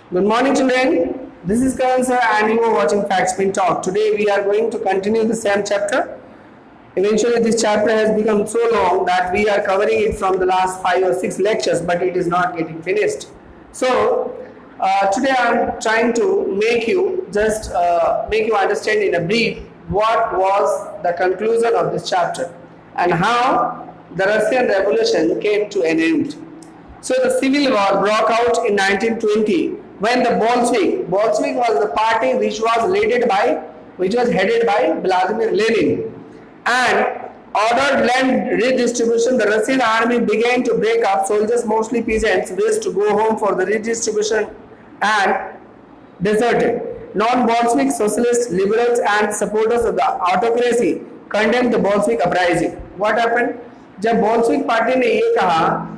Good morning, children. This is Karan sir, and you are watching Facts Spin Talk. Today, we are going to continue the same chapter. Eventually, this chapter has become so long that we are covering it from the last 5 or 6 lectures, but it is not getting finished. So, today I am trying to make you understand in a brief what was the conclusion of this chapter and how the Russian Revolution came to an end. So the Civil War broke out in 1920 when the Bolshevik was the party which was headed by Vladimir Lenin, and ordered land redistribution. The Russian army began to break up. Soldiers, mostly peasants, wished to go home for the redistribution and deserted. Non-Bolshevik socialists, liberals and supporters of the autocracy condemned the Bolshevik uprising. What happened? जब Bolshevik party ने ये कहा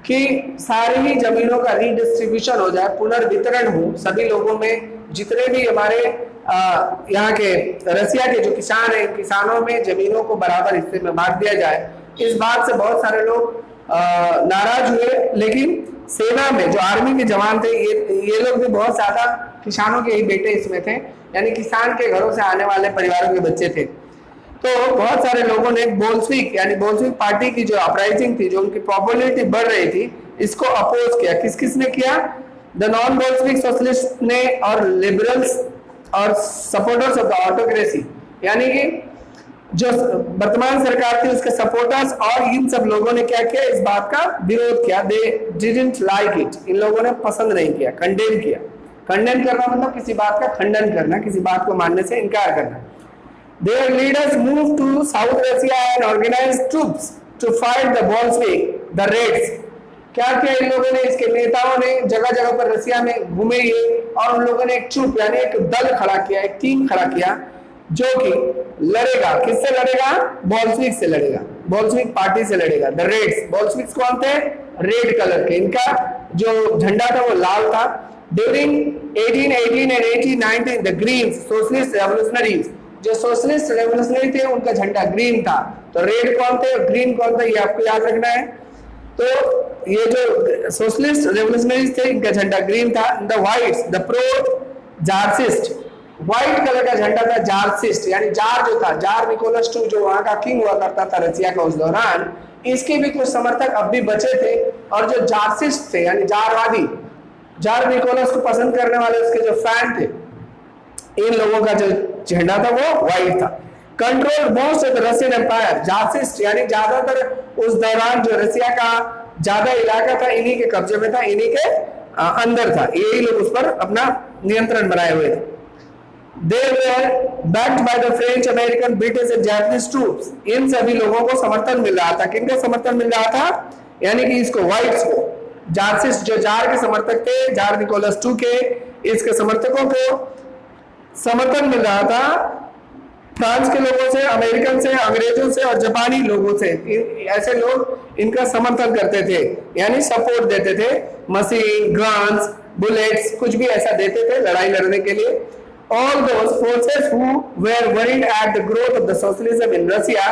कि सारी ही जमीनों का redistribution हो जाए, पुनर्वितरण हो सभी लोगों में, जितने भी हमारे यहाँ के रसिया के जो किसान हैं, किसानों में जमीनों को बराबर हिस्से में बांट दिया जाए। इस बात से बहुत सारे लोग नाराज हुए, लेकिन सेना में जो आर्मी के जवान थे ये लोग भी बहुत ज्यादा किसानों के ही बेटे इसमें थे, यानी किसान के घरों से आने वाले परिवारों के बच्चे थे। तो बहुत सारे लोगों ने बोल्शेविक पार्टी की जो अपराइजिंग थी, जो उनकी पॉपुलैरिटी बढ़ रही थी, इसको अपोज किया। किसने किया? द नॉन बोल्शेविक सोशलिस्ट ने और लिबरल्स और सपोर्टर्स ऑफ द ऑटोक्रेसी, यानी कि जो वर्तमान सरकार थी उसके सपोर्टर्स, और इन सब लोगों ने क्या किया? इस बात का विरोध किया। दे डिडंट लाइक इट, इन लोगों ने पसंद नहीं किया, कंडेम किया। कंडेम करना मतलब किसी बात का खंडन करना, किसी बात को मानने से इनकार करना। Their leaders moved to South Russia and organized troops to fight the Bolshevik, the Reds. क्या किया इन लोगों ने? इसके नेताओं ने जगह जगह पर रसिया में घूमे ये, और उन लोगों ने एक ट्रूप यानी एक दल खड़ा किया, एक टीम खड़ा किया जो कि लड़ेगा। किससे लड़ेगा? बोल्शेविक से लड़ेगा, बोल्शेविक पार्टी से लड़ेगा। द रेड्स, बोल्शेविक्स कौन थे? रेड कलर के, इनका जो झंडा था वो लाल था। During 1818 and 1819 the Greens, socialist revolutionaries, जो सोशलिस्ट रेवोल्यूशनरी थे उनका झंडा ग्रीन था। तो रेड कौन थे और ग्रीन कौन था, ये आपको याद रखना है। तो ये जो सोशलिस्ट रेवोल्यूशनरीज थे इनका झंडा ग्रीन था। The whites, the pro tsarist, white colour का झंडा था जारसिस्ट, यानी जार जो था, जार निकोलस II जो वहां का किंग हुआ करता था रसिया का उस दौरान, इसके भी कुछ समर्थक अब भी बचे थे। और जो जारसिस्ट थे यानी जारवादी, जार निकोलस को पसंद करने वाले उसके जो फैन थे, इन लोगों का जो झंडा था वो व्हाइट था। Control most of the Russian empire, tsarist यानी ज्यादातर उस दौरान जो रसिया का ज्यादा इलाका था इन्हीं के कब्जे में था, इन्हीं के अंदर था, यही लोग उस पर अपना नियंत्रण बनाए हुए थे। They were backed by the French, American, British and Japanese troops. इन सभी लोगों को समर्थन मिल रहा था। किनका समर्थन मिल रहा था? यानी कि इसको व्हाइट्स को, जारसिस्ट जो जार के समर्थक थे, जार निकोलस II के, इसके समर्थकों को समर्थन मिल रहा था फ्रांस के लोगों से, अमेरिकन से, अंग्रेजों से और जापानी लोगों से। ऐसे लोग इनका समर्थन करते थे, यानी सपोर्ट देते थे, मशीन, गन्स, बुलेट्स, कुछ भी ऐसा देते थे लड़ाई लड़ने के लिए। All those forces who were worried at the growth of the socialism in Russia,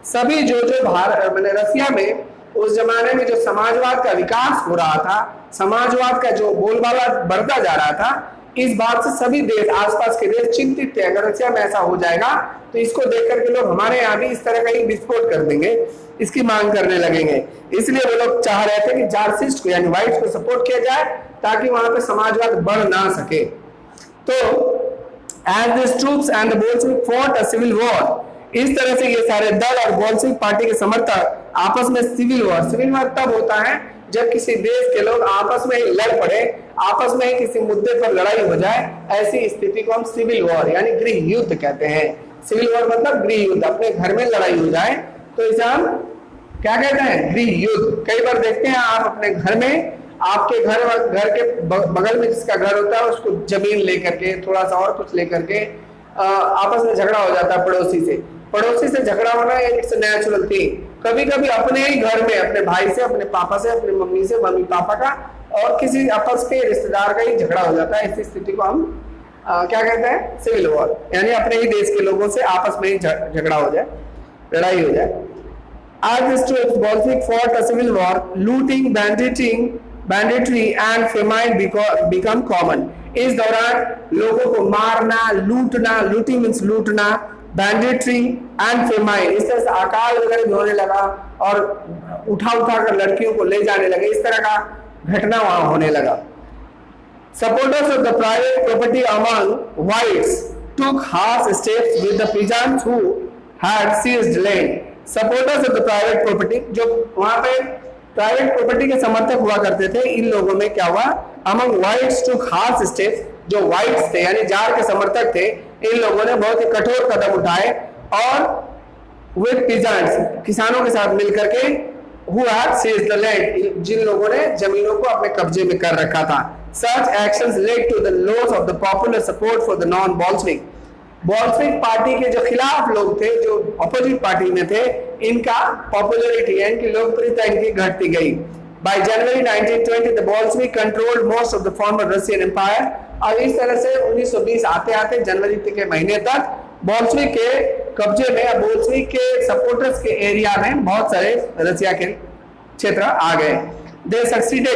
सभी जो रसिया में उस जमाने में जो समाजवाद का विकास हो रहा था, समाजवाद का जो बोलबाला बढ़ता जा रहा था, इस बात से सभी देश, आसपास के देश चिंतित थे। अगर रसिया में ऐसा हो जाएगा तो इसको देख करके लोग हमारे यहाँ भी इस तरह का ही विस्फोट कर देंगे, इसकी मांग करने लगेंगे। इसलिए वो लोग चाह रहे थे कि जारसिस्ट को यानी व्हाइट्स को सपोर्ट किया जाए ताकि वहां पे समाजवाद बढ़ ना सके। तो as these troops and the Bolshevik fought a civil war, इस तरह से ये सारे दल और बोल्शेविक पार्टी के समर्थक आपस में सिविल वॉर तब होता है जब किसी देश के लोग आपस में ही लड़ पड़े, आपस में ही किसी मुद्दे पर लड़ाई हो जाए, ऐसी स्थिति को हम सिविल वॉर यानी गृह युद्ध कहते हैं। सिविल वॉर मतलब गृह युद्ध, अपने घर में लड़ाई हो जाए तो इसे हम क्या कहते हैं? गृह युद्ध। कई बार देखते हैं आप अपने घर में, आपके घर के बगल में जिसका घर होता है उसको जमीन लेकर के, थोड़ा सा और कुछ लेकर के आपस में झगड़ा हो जाता है पड़ोसी से झगड़ा होना इट्स नेचुरल थिंग। कभी कभी अपने ही घर में अपने भाई से, अपने पापा से, अपनी मम्मी से, मम्मी पापा का और किसी आपस के रिश्तेदार का ही झगड़ा हो जाता है। ऐसी स्थिति को हम क्या कहते हैं? सिविल वॉर, यानी अपने ही देश के लोगों से आपस में ही झगड़ा हो जाए, लड़ाई हो जाए। As the Bolshevik fought a civil war, looting, banditry and famine become common. इस दौरान लोगों को मारना, लूटना, लूटी मीन्स लूटना, banditry and famine, इस तरह से अकाल वगैरह भी होने लगा और उठा कर लड़कियों को ले जाने लगे, इस तरह का घटना वहां होने लगा. Supporters of the private property among whites took harsh steps with the peasants who had seized land. Supporters of the private property, जो वहां पे प्राइवेट प्रॉपर्टी के समर्थक हुआ करते थे, इन लोगों में क्या हुआ, among whites took harsh steps, जो whites थे यानी जार के समर्थक थे, इन लोगों ने बहुत ही कठोर कदम उठाए और with peasants, किसानों के साथ मिलकर के who had seized the land, जिन लोगों ने जमीनों को अपने कब्जे में कर रखा था. Such actions led to the loss of the popular support for the non-Bolshevik. Bolshevik party के जो खिलाफ लोग थे, जो अपोजिट पार्टी में थे, इनका पॉपुलैरिटी इनकी लोकप्रियता इनकी घटती गई. By January 1920, the Bolshevik controlled most of the former Russian Empire. अब इस तरह से 1920 आते आते जनवरी के महीने तक बोल्शेविक के कब्जे में, बोल्शेविक के सपोर्टर्स के एरिया में बहुत सारे रसिया के क्षेत्र आ गए. They succeeded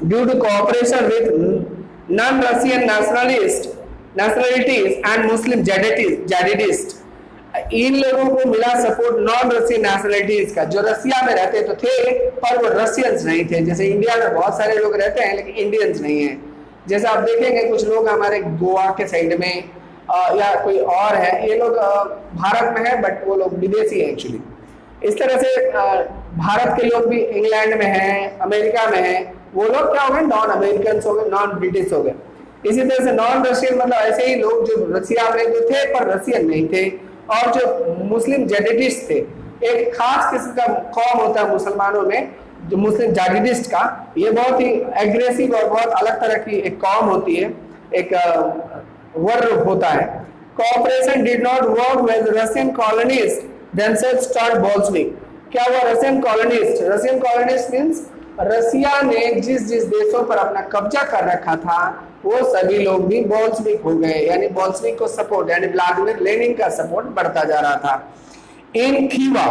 due to cooperation with non-Russian nationalities and Muslim jihadists. इन लोगों को मिला सपोर्ट नॉन रशियन नेशनलिटीज का, जो रसिया में रहते तो थे पर वो रशियंस नहीं थे. जैसे इंडिया में बहुत सारे लोग रहते हैं लेकिन इंडियंस नहीं हैं. जैसे आप देखेंगे कुछ लोग हमारे गोवा के साइड में या कोई और है, ये लोग भारत में है बट वो लोग विदेशी है एक्चुअली. इस तरह से भारत के लोग भी इंग्लैंड में हैं, अमेरिका में हैं, वो लोग क्या हो गए, नॉन अमेरिकन हो गए, नॉन ब्रिटिश हो गए. इसी तरह से नॉन रशियन मतलब ऐसे ही लोग जो रसिया में जो थे पर रशियन नहीं थे. और जो मुस्लिम जेडिडिस्ट थे, एक खास किस्म का कौम होता है मुसलमानों में जो मुस्लिम जेडिडिस्ट का, ये बहुत ही एग्रेसिव और बहुत अलग तरह की एक कौम होती है, एक वर्ग होता है. Cooperation did not work with Russian colonist themselves start Bolshevik. क्या हुआ, रशियन कॉलोनिस्ट मींस रसिया ने जिस देशों पर अपना कब्जा कर रखा था वो सभी लोग भी बोल्शेविक हो गए. यानी बोल्शेविक को सपोर्ट, यानी व्लादिमीर लेनिन का सपोर्ट बढ़ता जा रहा था. इन Khiva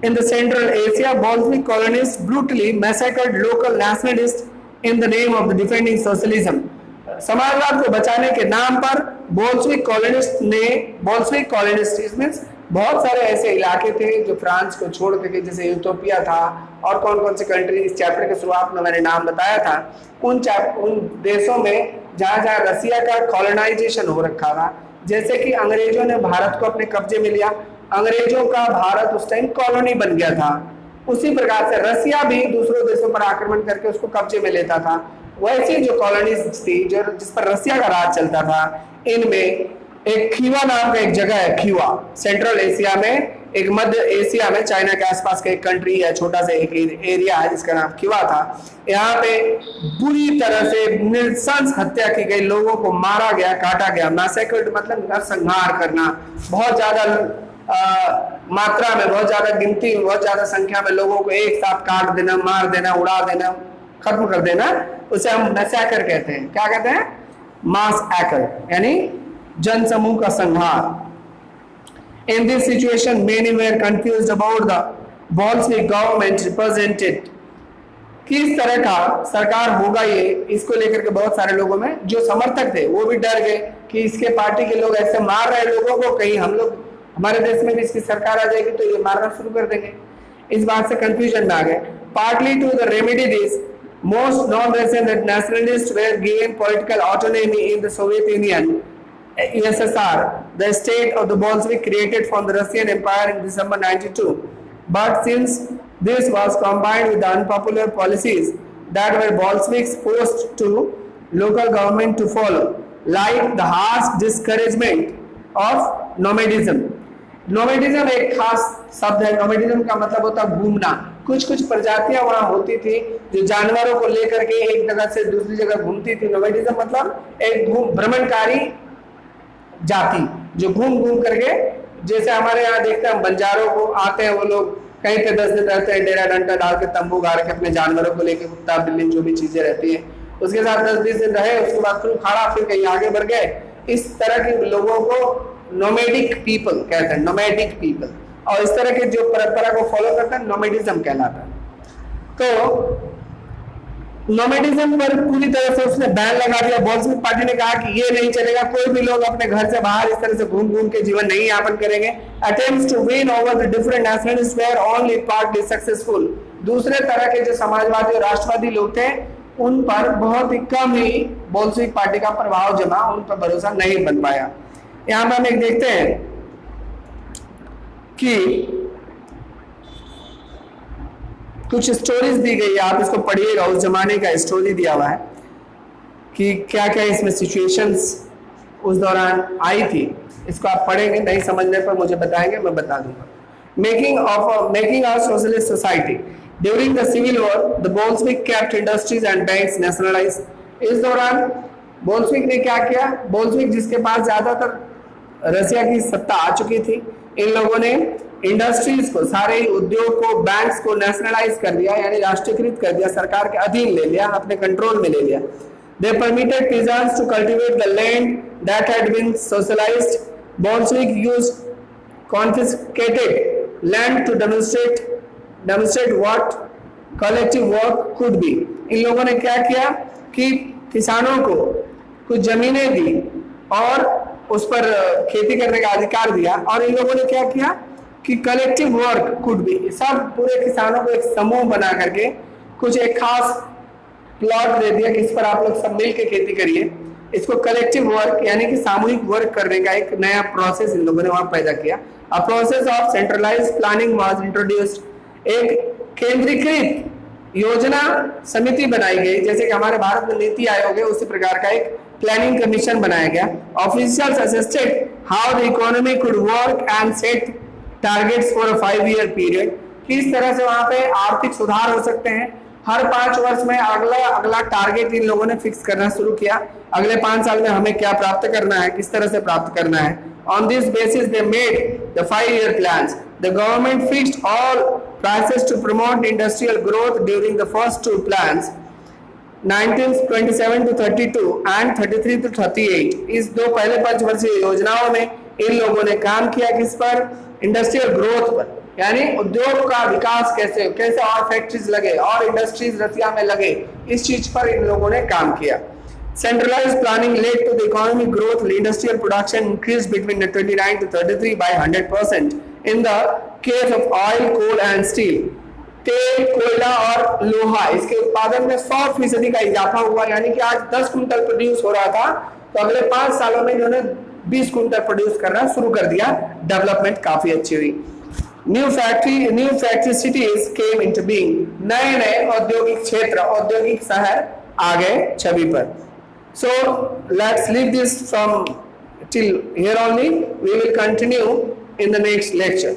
in the Central Asia, Bolshevik colonists brutally massacred local nationalists in the name of the defending socialism. समाजवाद को बचाने के नाम पर बोल्शेविक कॉलोनिस्ट मींस बहुत सारे ऐसे इलाके थे जो फ्रांस को छोड़ करके, जैसे यूटोपिया था और कौन कौन से कंट्री, इस चैप्टर के शुरुआत में मैंने नाम बताया था, उन देशों में जहाँ रसिया का कॉलोनाइजेशन हो रखा था. जैसे कि अंग्रेजों ने भारत को अपने कब्जे में लिया, अंग्रेजों का भारत उस टाइम कॉलोनी बन गया था. उसी प्रकार से रसिया भी दूसरों देशों पर आक्रमण करके उसको कब्जे में लेता था. वैसी जो कॉलोनीज थी जो जिस पर रसिया का राज चलता था, इनमें एक खीवा नाम का एक जगह है, खीवा सेंट्रल एशिया में, एक मध्य एशिया में चाइना के आसपास का एक कंट्री है, छोटा सा एक एरिया है जिसका नाम खीवा था. यहाँ पे बुरी तरह से नृशंस हत्या की गई, लोगों को मारा गया, काटा गया. मैसेकर्ड मतलब नरसंहार करना, बहुत ज्यादा मात्रा में, बहुत ज्यादा गिनती में, बहुत ज्यादा संख्या में लोगों को एक साथ काट देना, मार देना, उड़ा देना, खत्म कर देना, उसे हम मैसेकर कहते हैं. क्या कहते हैं, मास एक्टर, यानी जनसमूह का संहार. In this situation, many were confused about the Bolshevik government represented. किस तरह का सरकार होगा ये, इसको लेकर के बहुत सारे लोगों में जो समर्थक थे वो भी डर गए कि इसके पार्टी के लोग ऐसे मार रहे लोगों को, कहीं हम लोग हमारे देश में भी इसकी सरकार आ जाएगी तो ये मारना शुरू कर देंगे. इस बात से कंफ्यूजन में आ गए. Partly to the remedy this, most non-Russian nationalists were given political autonomy in the Soviet Union. USSR, the state of the Bolshevik created from the Russian Empire in December 92. But since this was combined with the unpopular policies that were Bolsheviks forced to local government to follow, like the harsh discouragement of nomadism. नोमेडिज्म एक खास शब्द है. नोमेडिज्म का मतलब होता है घूमना. कुछ प्रजातियां वहां होती थी जो जानवरों को लेकर के एक जगह से दूसरी जगह घूमती थी. नोमेडिज्म मतलब एक भ्रमणकारी जाति जो घूम करके, जैसे हमारे यहाँ देखते हैं हम बंजारों को आते हैं, वो लोग कहीं पे 10 दिन रहते हैं, डेरा डंडा डाल के तंबू गाड़ के अपने जानवरों को लेके, कुत्ता बिल्ली जो भी चीजें रहती है उसके साथ 10-20 दिन रहे, उसके बाद फिर खाड़ा, फिर कहीं आगे बढ़ गए. इस तरह के लोगों को नोमेडिक पीपल कहते हैं, नोमेडिक पीपल. और इस तरह के जो परंपरा को फॉलो करते हैं नोमेडिज्म कहलाता है. तो नोमेडिज्म पर पूरी तरह से उसने बैन लगा दिया। बोल्शेविक पार्टी ने कहा कि ये नहीं चलेगा, कोई भी लोग अपने घर से बाहर इस तरह से घूम घूम के जीवन नहीं यापन करेंगे। Attempts to win over the different nationalist were only partly successful. दूसरे तरह के जो समाजवादी और राष्ट्रवादी लोग थे उन पर बहुत ही कम ही बोल्शेविक पार्टी का प्रभाव जमा, उन पर भरोसा नहीं बन पाया। यहां पर हम एक देखते हैं कि कुछ स्टोरीज दी गई है, आप इसको पढ़िएगा। उस जमाने का स्टोरी दिया हुआ है कि क्या क्या इसमें सिचुएशंस उस दौरान आई थी। इसको आप पढ़ेंगे, नहीं समझने पर मुझे बताएंगे, मैं बता दूंगा। Making a socialist society during the civil war the Bolshevik kept industries and banks nationalised. इस दौरान बोल्शेविक ने क्या किया, बोल्शेविक जिसके पास ज्यादातर रसिया की सत्ता आ चुकी थी, इन लोगों ने इंडस्ट्रीज को, सारे उद्योग को, बैंक्स को नेशनलाइज कर दिया, यानी राष्ट्रीयकृत कर दिया, सरकार के अधीन ले लिया, अपने कंट्रोल में ले लिया। They permitted peasants to cultivate the land that had been socialized. Bolshevik used confiscated land to demonstrate what collective work could be. इन लोगों ने क्या किया कि किसानों को कुछ जमीनें दी और उस पर खेती करने का अधिकार दिया, और इन लोगों ने क्या किया कि कलेक्टिव वर्क कुड बी, सब पूरे किसानों को एक समूह बना करके कुछ एक खास प्लॉट दे दिया कि इस पर आप लोग सब मिल के खेती करिए। इसको कलेक्टिव वर्क यानी कि सामूहिक वर्क करने का एक नया प्रोसेस इन लोगों ने वहां पैदा किया। A process of centralised planning was introduced. एक केंद्रीकृत योजना समिति बनाई गई, जैसे कि हमारे भारत में नीति आयोग है, उसी प्रकार का एक प्लानिंग कमीशन बनाया गया। Officials assisted how the economy could work and set targets for a 5-year period. किस तरह से वहां पे आर्थिक सुधार हो सकते हैं, हर 5 वर्ष में अगला टारगेट इन लोगों ने फिक्स करना शुरू किया। अगले 5 साल में हमें क्या प्राप्त करना है, किस तरह से प्राप्त करना है। On this basis they made the 5-year plans. The government fixed all prices to promote industrial growth during the first 2 plans, 1927 to 32 and 33 to 38। इस दो पहले पंचवर्षीय योजनाओं में इन लोगों ने काम किया किस पर, इंडस्ट्रियल ग्रोथ पर, यानी उद्योग का विकास कैसे कैसे और फैक्ट्रीज लगे और इंडस्ट्रीज रसिया में लगे, इस चीज पर इन लोगों ने काम किया। Centralized planning led to the economic growth. Industrial production increased between 29 to 33 by 100% in the case of oil, coal and steel. तेल, कोयला और लोहा, इसके उत्पादन में 100% का इजाफा हुआ, यानी कि आज 10 कुंटल प्रोड्यूस हो रहा था तो अगले 5 सालों में इन्होंने 20 कुंटल प्रोड्यूस करना शुरू कर दिया। डेवलपमेंट काफी अच्छी हुई। New factory cities came into being. नए नए औद्योगिक क्षेत्र, औद्योगिक शहर आ गए छवि पर। So let's leave this from till here only. We will continue in the next lecture.